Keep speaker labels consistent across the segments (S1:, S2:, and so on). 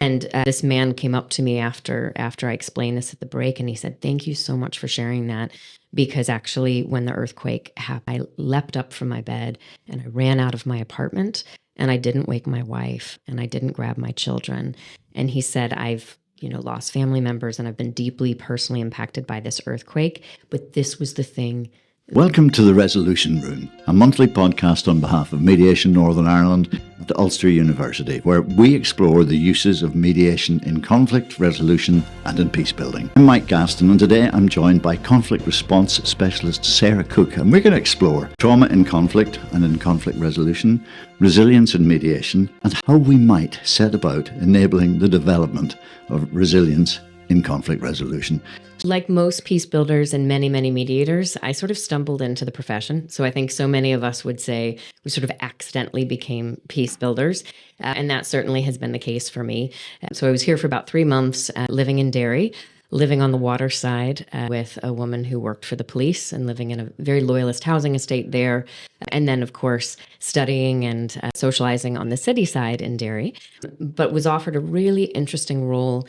S1: And this man came up to me after I explained this at the break, and he said, "Thank you so much for sharing that, because actually when the earthquake happened, I leapt up from my bed and I ran out of my apartment, and I didn't wake my wife, and I didn't grab my children." And he said, "I've lost family members, and I've been deeply personally impacted by this earthquake, but this was the thing."
S2: Welcome to the Resolution Room, a monthly podcast on behalf of Mediation Northern Ireland at Ulster University, where we explore the uses of mediation in conflict resolution and in peace building. I'm Mike Gaston, and today I'm joined by conflict response specialist Sarah Cook, and we're going to explore trauma in conflict and in conflict resolution, resilience in mediation, and how we might set about enabling the development of resilience in conflict resolution.
S1: Like most peace builders and many, many mediators, I sort of stumbled into the profession. So I think so many of us would say we sort of accidentally became peace builders. And that certainly has been the case for me. So I was here for about 3 months, living in Derry, living on the water side with a woman who worked for the police and living in a very loyalist housing estate there. And then, of course, studying and socializing on the city side in Derry, but was offered a really interesting role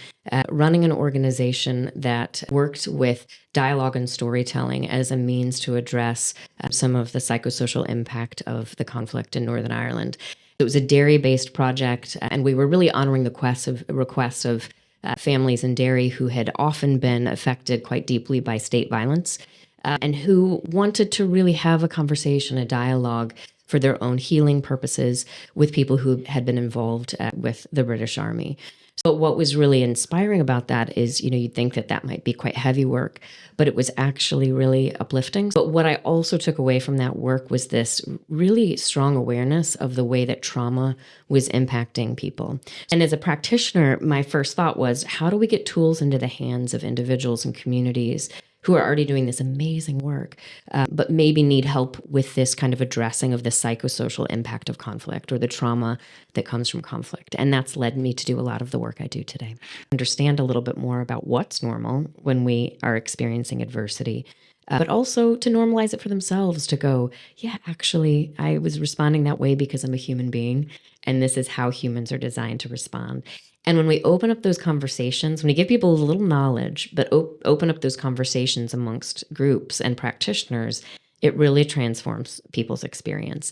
S1: running an organization that worked with dialogue and storytelling as a means to address some of the psychosocial impact of the conflict in Northern Ireland. It was a Derry-based project, and we were really honoring the requests of families in Derry who had often been affected quite deeply by state violence and who wanted to really have a conversation, a dialogue for their own healing purposes with people who had been involved with the British Army. But what was really inspiring about that is, you'd think that might be quite heavy work, but it was actually really uplifting. But what I also took away from that work was this really strong awareness of the way that trauma was impacting people. And as a practitioner, my first thought was, how do we get tools into the hands of individuals and communities who are already doing this amazing work, but maybe need help with this kind of addressing of the psychosocial impact of conflict or the trauma that comes from conflict. And that's led me to do a lot of the work I do today. Understand a little bit more about what's normal when we are experiencing adversity, but also to normalize it for themselves, to go, yeah, actually, I was responding that way because I'm a human being, and this is how humans are designed to respond. And when we open up those conversations, when we give people a little knowledge, but open up those conversations amongst groups and practitioners, it really transforms people's experience.